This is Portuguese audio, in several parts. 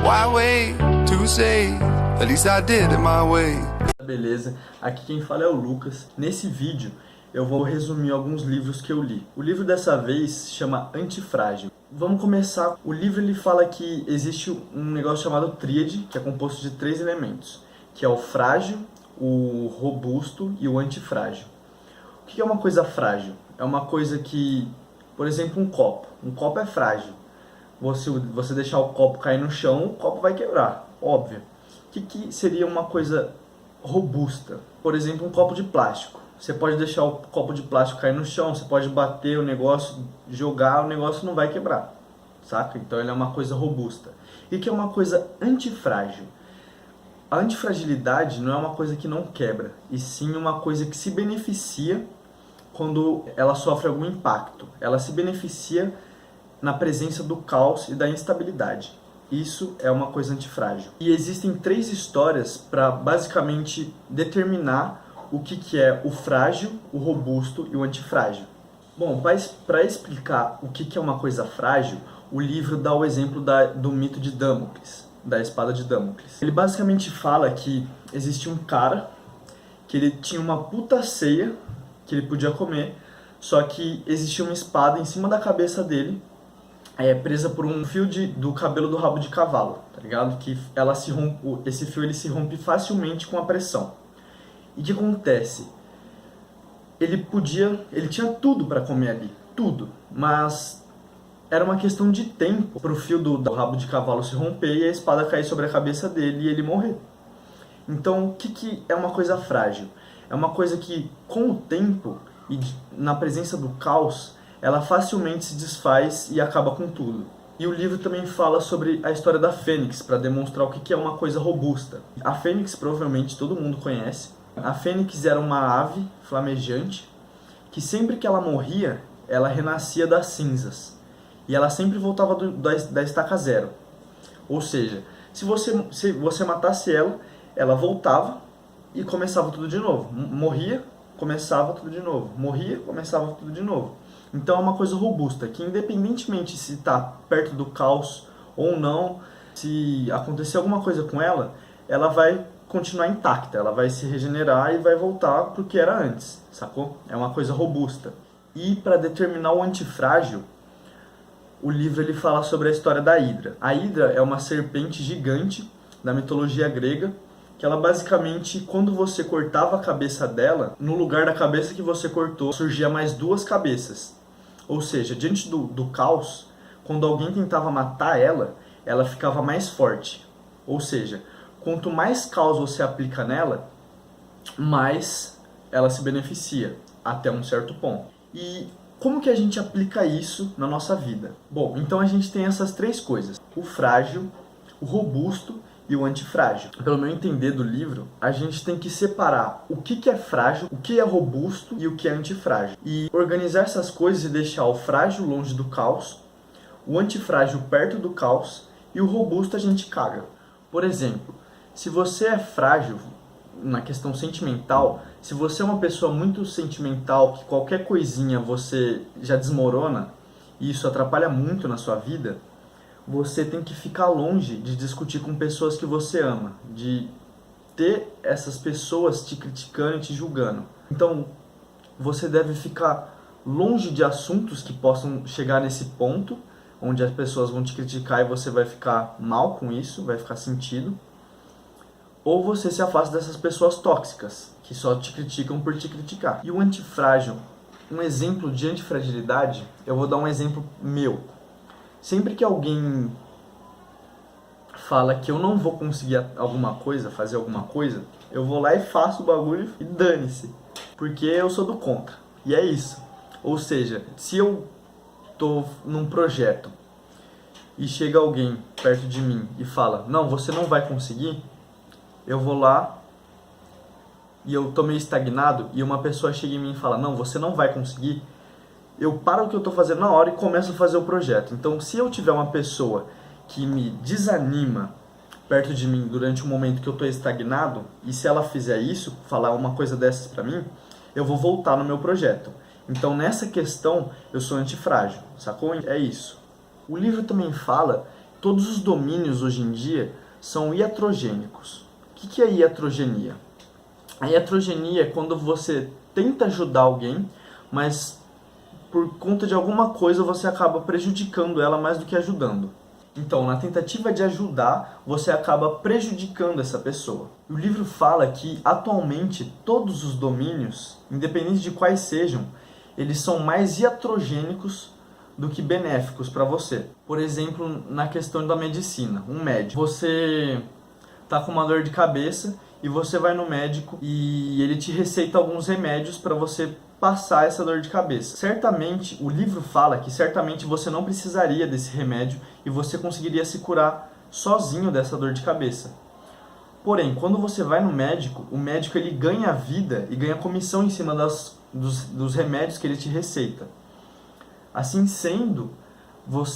Why wait to say? At least I did it my way. Beleza, aqui quem fala é o Lucas. Nesse vídeo eu vou resumir alguns livros que eu li. O livro dessa vez chama Antifrágil. Vamos começar. O livro ele fala que existe um negócio chamado tríade, que é composto de 3 elementos, que é o frágil, o robusto e o antifrágil. O que é uma coisa frágil? É uma coisa que, por exemplo, um copo. Um copo é frágil. Você deixar o copo cair no chão, o copo vai quebrar, óbvio. O que seria uma coisa robusta? Por exemplo, um copo de plástico. Você pode deixar o copo de plástico cair no chão, você pode bater o negócio, jogar, o negócio não vai quebrar, saca? Então ele é uma coisa robusta. E o que é uma coisa antifrágil? A antifragilidade não é uma coisa que não quebra, e sim uma coisa que se beneficia quando ela sofre algum impacto. Ela se beneficia na presença do caos e da instabilidade. Isso é uma coisa antifrágil. E existem 3 histórias para basicamente determinar o que é o frágil, o robusto e o antifrágil. Bom, para explicar o que é uma coisa frágil, o livro dá o exemplo do mito de Damocles, da espada de Damocles. Ele basicamente fala que existia um cara que ele tinha uma puta ceia que ele podia comer, só que existia uma espada em cima da cabeça dele, presa por um fio do cabelo do rabo de cavalo, tá ligado? Que ela se rompe, esse fio ele se rompe facilmente com a pressão. E o que acontece? Ele tinha tudo para comer ali, tudo, mas era uma questão de tempo para o fio do rabo de cavalo se romper e a espada cair sobre a cabeça dele e ele morrer. Então, o que é uma coisa frágil? É uma coisa que, com o tempo e na presença do caos, ela facilmente se desfaz e acaba com tudo. E o livro também fala sobre a história da Fênix, para demonstrar o que é uma coisa robusta. A Fênix provavelmente todo mundo conhece. A Fênix era uma ave flamejante que sempre que ela morria, ela renascia das cinzas. E ela sempre voltava da estaca zero. Ou seja, se você matasse ela, ela voltava e começava tudo de novo. Morria, começava tudo de novo. Morria, começava tudo de novo. Então é uma coisa robusta, que independentemente se está perto do caos ou não, se acontecer alguma coisa com ela, ela vai continuar intacta, ela vai se regenerar e vai voltar para o que era antes, sacou? É uma coisa robusta. E para determinar o antifrágil, o livro ele fala sobre a história da Hidra. A Hidra é uma serpente gigante da mitologia grega, que ela basicamente, quando você cortava a cabeça dela, no lugar da cabeça que você cortou, surgia mais 2 cabeças. Ou seja, diante do caos, quando alguém tentava matar ela, ela ficava mais forte. Ou seja, quanto mais caos você aplica nela, mais ela se beneficia, até um certo ponto. E como que a gente aplica isso na nossa vida? Bom, então a gente tem essas 3 coisas: o frágil, o robusto e o antifrágil. Pelo meu entender do livro, a gente tem que separar o que é frágil, o que é robusto e o que é antifrágil. E organizar essas coisas e deixar o frágil longe do caos, o antifrágil perto do caos e o robusto a gente caga. Por exemplo, se você é frágil na questão sentimental, se você é uma pessoa muito sentimental, que qualquer coisinha você já desmorona, e isso atrapalha muito na sua vida, você tem que ficar longe de discutir com pessoas que você ama, de ter essas pessoas te criticando e te julgando. Então, você deve ficar longe de assuntos que possam chegar nesse ponto, onde as pessoas vão te criticar e você vai ficar mal com isso, vai ficar sentido. Ou você se afasta dessas pessoas tóxicas, que só te criticam por te criticar. E o antifrágil, um exemplo de antifragilidade, eu vou dar um exemplo meu. Sempre que alguém fala que eu não vou conseguir alguma coisa, fazer alguma coisa, eu vou lá e faço o bagulho e dane-se. Porque eu sou do contra. E é isso. Ou seja, se eu tô num projeto e chega alguém perto de mim e fala: não, você não vai conseguir, eu vou lá e eu tô meio estagnado e uma pessoa chega em mim e fala: não, você não vai conseguir, eu paro o que eu estou fazendo na hora e começo a fazer o projeto. Então, se eu tiver uma pessoa que me desanima perto de mim durante um momento que eu estou estagnado, e se ela fizer isso, falar uma coisa dessas para mim, eu vou voltar no meu projeto. Então, nessa questão, eu sou antifrágil, sacou? É isso. O livro também fala Todos os domínios hoje em dia são iatrogênicos. O que é iatrogenia? A iatrogenia é quando você tenta ajudar alguém, mas por conta de alguma coisa você acaba prejudicando ela mais do que ajudando. Então, na tentativa de ajudar, você acaba prejudicando essa pessoa. O livro fala que, atualmente, todos os domínios, independente de quais sejam, eles são mais iatrogênicos do que benéficos para você. Por exemplo, na questão da medicina, um médico. Você tá com uma dor de cabeça e você vai no médico e ele te receita alguns remédios para você passar essa dor de cabeça. Certamente, o livro fala que certamente você não precisaria desse remédio e você conseguiria se curar sozinho dessa dor de cabeça. Porém, quando você vai no médico, o médico ele ganha vida e ganha comissão em cima dos remédios que ele te receita. Assim sendo,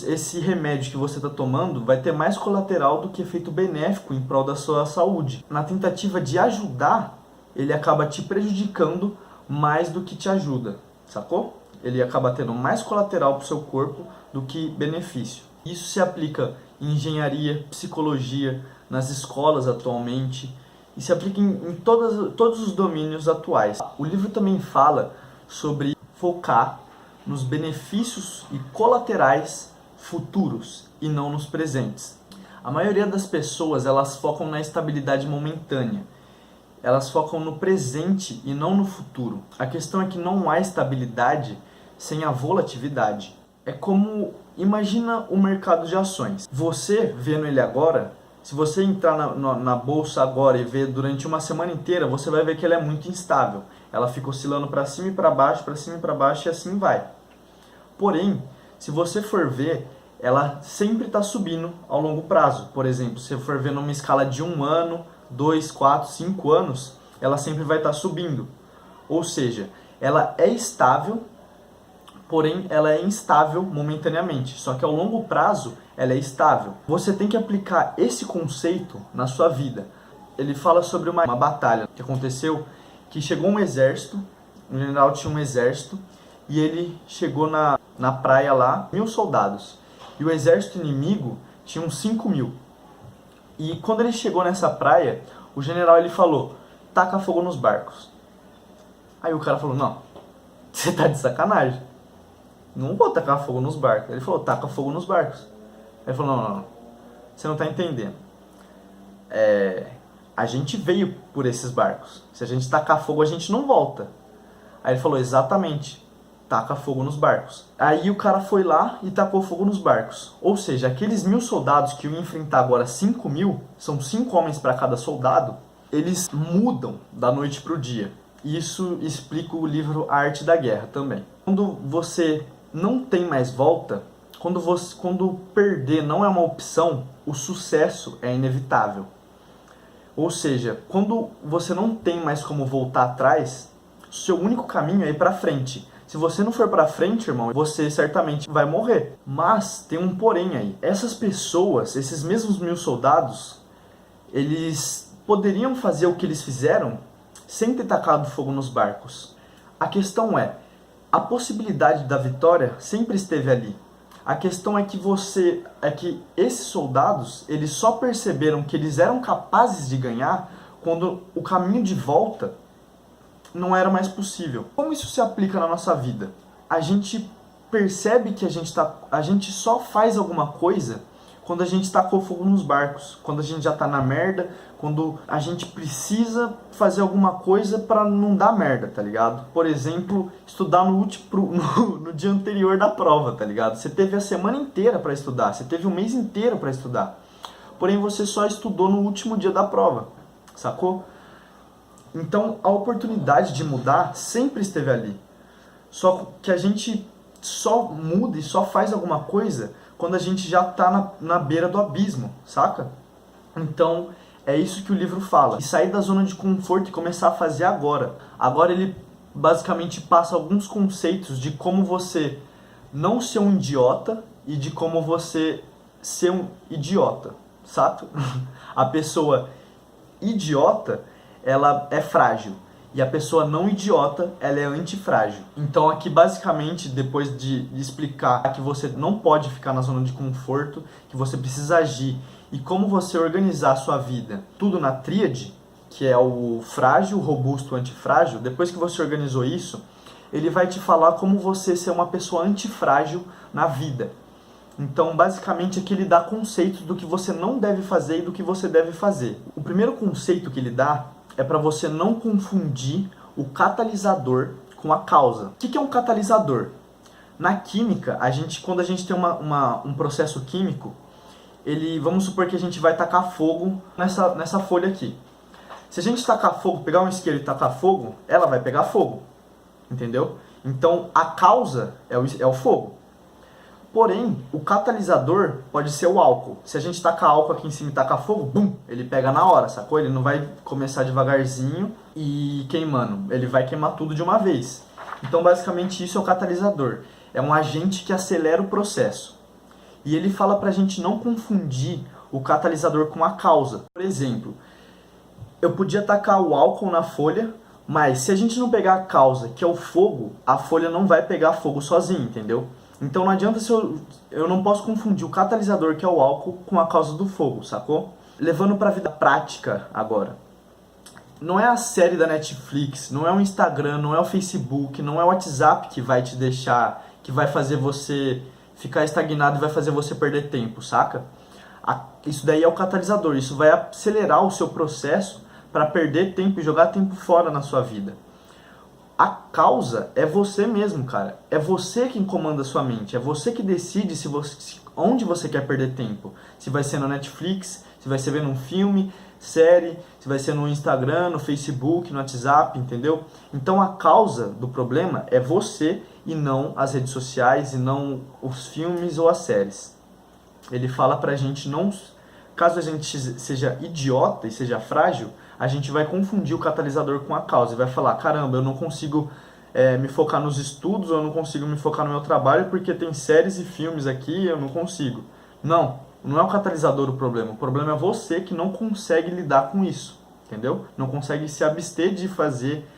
esse remédio que você está tomando vai ter mais colateral do que efeito benéfico em prol da sua saúde. Na tentativa de ajudar, ele acaba te prejudicando mais do que te ajuda, sacou? Ele acaba tendo mais colateral para o seu corpo do que benefício. Isso se aplica em engenharia, psicologia, nas escolas atualmente, e se aplica em todos os domínios atuais. O livro também fala sobre focar nos benefícios e colaterais futuros e não nos presentes. A maioria das pessoas elas focam na estabilidade momentânea. Elas focam no presente e não no futuro. A questão é que não há estabilidade sem a volatilidade. É como, imagina o mercado de ações. Você, vendo ele agora, se você entrar na bolsa agora e ver durante uma semana inteira, você vai ver que ela é muito instável. Ela fica oscilando para cima e para baixo, para cima e para baixo e assim vai. Porém, se você for ver, ela sempre está subindo ao longo prazo. Por exemplo, se você for ver numa escala de 1 ano, 2, 4, 5 anos, ela sempre vai estar subindo. Ou seja, ela é estável, porém ela é instável momentaneamente. Só que ao longo prazo ela é estável. Você tem que aplicar esse conceito na sua vida. Ele fala sobre uma batalha que aconteceu, que chegou um exército, um general tinha um exército, e ele chegou na praia lá, 1.000 soldados. E o exército inimigo tinha uns 5.000. E quando ele chegou nessa praia, o general ele falou, taca fogo nos barcos. Aí o cara falou, não, você tá de sacanagem. Não vou tacar fogo nos barcos. Ele falou, taca fogo nos barcos. Ele falou, não, você não tá entendendo. A gente veio por esses barcos. Se a gente tacar fogo, a gente não volta. Aí ele falou, exatamente, taca fogo nos barcos. Aí o cara foi lá e tacou fogo nos barcos. Ou seja, aqueles 1.000 soldados que iam enfrentar agora 5.000, são 5 homens para cada soldado, eles mudam da noite pro dia. Isso explica o livro A Arte da Guerra também. Quando você não tem mais volta, quando perder não é uma opção, o sucesso é inevitável. Ou seja, quando você não tem mais como voltar atrás, seu único caminho é ir para frente. Se você não for para frente, irmão, você certamente vai morrer. Mas tem um porém aí. Essas pessoas, esses mesmos 1.000 soldados, eles poderiam fazer o que eles fizeram sem ter tacado fogo nos barcos. A questão é, a possibilidade da vitória sempre esteve ali. A questão é que esses soldados, eles só perceberam que eles eram capazes de ganhar quando o caminho de volta não era mais possível. Como isso se aplica na nossa vida? A gente percebe que a gente só faz alguma coisa quando a gente tacou fogo nos barcos, quando a gente já tá na merda, quando a gente precisa fazer alguma coisa pra não dar merda, tá ligado? Por exemplo, estudar no dia anterior da prova, tá ligado? Você teve a semana inteira pra estudar, você teve o mês inteiro pra estudar, porém você só estudou no último dia da prova, sacou? Então a oportunidade de mudar sempre esteve ali, só que a gente só muda e só faz alguma coisa quando a gente já tá na beira do abismo, saca? Então, é isso que o livro fala. E sair da zona de conforto e começar a fazer agora. Agora ele basicamente passa alguns conceitos de como você não ser um idiota e de como você ser um idiota, saca? A pessoa idiota, ela é frágil. E a pessoa não idiota, ela é antifrágil. Então aqui basicamente, depois de explicar que você não pode ficar na zona de conforto, que você precisa agir e como você organizar a sua vida, tudo na tríade, que é o frágil, robusto, antifrágil, depois que você organizou isso, ele vai te falar como você ser uma pessoa antifrágil na vida. Então, basicamente, aqui ele dá conceitos do que você não deve fazer e do que você deve fazer. O primeiro conceito que ele dá é para você não confundir o catalisador com a causa. O que é um catalisador? Na química, quando a gente tem um processo químico, vamos supor que a gente vai tacar fogo nessa folha aqui. Se a gente tacar fogo, pegar um isqueiro e tacar fogo, ela vai pegar fogo. Entendeu? Então, a causa é o fogo. Porém, o catalisador pode ser o álcool. Se a gente tacar álcool aqui em cima e tacar fogo, bum, ele pega na hora, sacou? Ele não vai começar devagarzinho e queimando. Ele vai queimar tudo de uma vez. Então, basicamente, isso é o catalisador. É um agente que acelera o processo. E ele fala pra gente não confundir o catalisador com a causa. Por exemplo, eu podia tacar o álcool na folha, mas se a gente não pegar a causa, que é o fogo, a folha não vai pegar fogo sozinha, entendeu? Então não adianta eu não posso confundir o catalisador, que é o álcool, com a causa do fogo, sacou? Levando pra vida prática agora. Não é a série da Netflix, não é o Instagram, não é o Facebook, não é o WhatsApp que vai te deixar, que vai fazer você ficar estagnado e vai fazer você perder tempo, saca? Isso daí é o catalisador, isso vai acelerar o seu processo para perder tempo e jogar tempo fora na sua vida. A causa é você mesmo, cara. É você quem comanda a sua mente. É você que decide onde você quer perder tempo. Se vai ser no Netflix, se vai ser vendo um filme, série, se vai ser no Instagram, no Facebook, no WhatsApp, entendeu? Então a causa do problema é você e não as redes sociais e não os filmes ou as séries. Ele fala pra gente não... Caso a gente seja idiota e seja frágil, a gente vai confundir o catalisador com a causa e vai falar, caramba, eu não consigo me focar nos estudos, ou eu não consigo me focar no meu trabalho porque tem séries e filmes aqui e eu não consigo. Não é o catalisador o problema é você que não consegue lidar com isso, entendeu? Não consegue se abster de fazer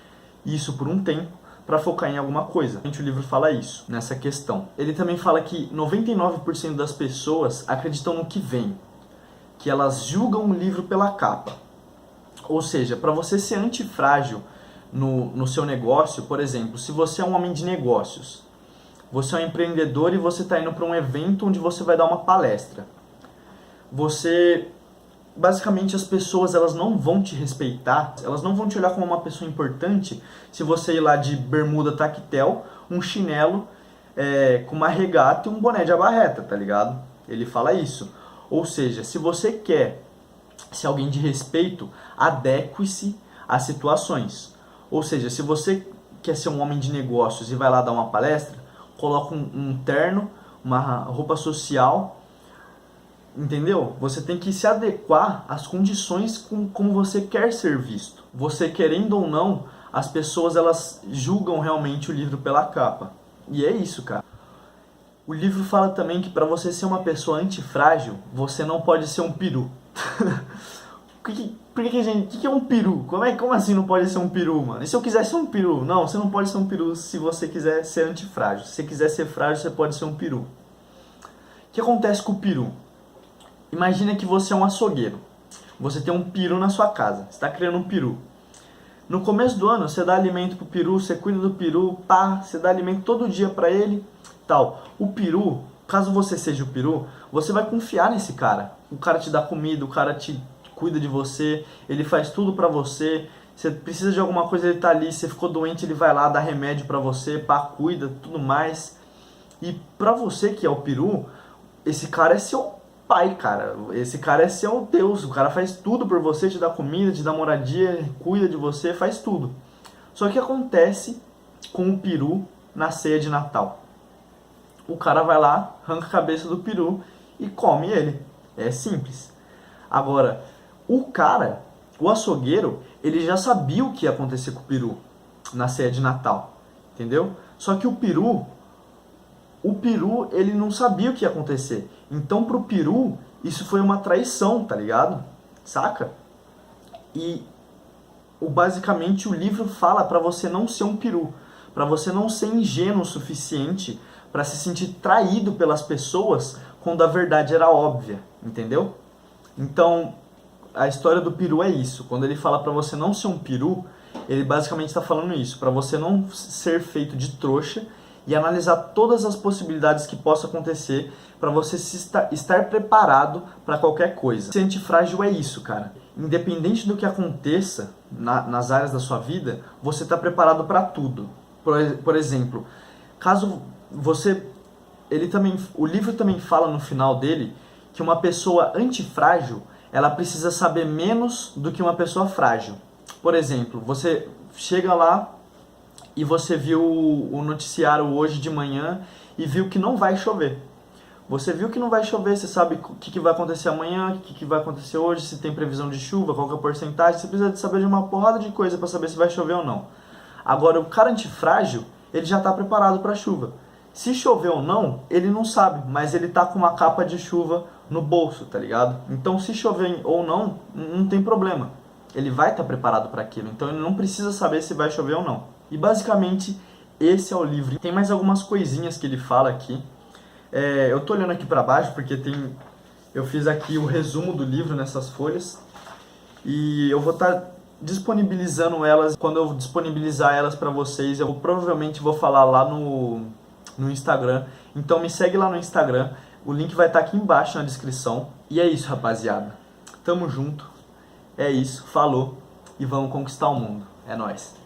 isso por um tempo para focar em alguma coisa. O livro fala isso, nessa questão. Ele também fala que 99% das pessoas acreditam no que vem, que elas julgam o livro pela capa. Ou seja, para você ser antifrágil no seu negócio, por exemplo, se você é um homem de negócios, você é um empreendedor e você está indo para um evento onde você vai dar uma palestra. Basicamente, as pessoas elas não vão te respeitar, elas não vão te olhar como uma pessoa importante se você ir lá de bermuda tactel, um chinelo com uma regata e um boné de abarreta, tá ligado? Ele fala isso. Ou seja, se você quer ser alguém de respeito, adeque-se às situações. Ou seja, se você quer ser um homem de negócios e vai lá dar uma palestra, coloca um terno, uma roupa social, entendeu? Você tem que se adequar às condições como você quer ser visto. Você querendo ou não, as pessoas elas julgam realmente o livro pela capa. E é isso, cara. O livro fala também que para você ser uma pessoa antifrágil, você não pode ser um peru. O que é um peru? Como assim não pode ser um peru, mano? E se eu quiser ser um peru? Não, você não pode ser um peru se você quiser ser antifrágil. Se você quiser ser frágil, você pode ser um peru. O que acontece com o peru? Imagina que você é um açougueiro. Você tem um peru na sua casa. Você está criando um peru. No começo do ano, você dá alimento pro peru, você cuida do peru, você dá alimento todo dia para ele, tal. O peru, caso você seja o peru, você vai confiar nesse cara. O cara te dá comida, o cara te cuida de você, ele faz tudo pra você. Você precisa de alguma coisa, ele tá ali. Você ficou doente, ele vai lá, dá remédio pra você, cuida, tudo mais. E pra você que é o peru, esse cara é seu pai, cara. Esse cara é seu Deus. O cara faz tudo por você, te dá comida, te dá moradia, cuida de você, faz tudo. Só que acontece com o peru na ceia de Natal. O cara vai lá, arranca a cabeça do peru e come ele. É simples. Agora, o açougueiro, ele já sabia o que ia acontecer com o peru na ceia de Natal, entendeu? Só que o peru, ele não sabia o que ia acontecer. Então, pro peru, isso foi uma traição, tá ligado? Saca? E basicamente o livro fala para você não ser um peru, para você não ser ingênuo o suficiente para se sentir traído pelas pessoas quando a verdade era óbvia, entendeu? Então, a história do peru é isso. Quando ele fala para você não ser um peru, ele basicamente está falando isso, para você não ser feito de trouxa e analisar todas as possibilidades que possam acontecer para você estar preparado para qualquer coisa. Ser antifrágil é isso, cara. Independente do que aconteça nas áreas da sua vida, você está preparado para tudo. Por exemplo, caso você... o livro também fala no final dele que uma pessoa antifrágil, ela precisa saber menos do que uma pessoa frágil. Por exemplo, você chega lá e você viu o noticiário hoje de manhã e viu que não vai chover. Você viu que não vai chover, você sabe o que vai acontecer amanhã, o que vai acontecer hoje, se tem previsão de chuva, qual que é a porcentagem. Você precisa de saber de uma porrada de coisa para saber se vai chover ou não. Agora, o cara antifrágil, ele já está preparado para a chuva. Se chover ou não, ele não sabe, mas ele tá com uma capa de chuva no bolso, tá ligado? Então, se chover ou não, não tem problema. Ele vai estar preparado para aquilo, então ele não precisa saber se vai chover ou não. E basicamente, esse é o livro. Tem mais algumas coisinhas que ele fala aqui. Eu tô olhando aqui para baixo porque eu fiz aqui o resumo do livro nessas folhas. E eu vou estar disponibilizando elas. Quando eu disponibilizar elas para vocês, eu provavelmente vou falar lá no Instagram. Então me segue lá no Instagram. O link vai estar aqui embaixo na descrição. E é isso, rapaziada. Tamo junto. É isso. Falou. E vamos conquistar o mundo. É nóis.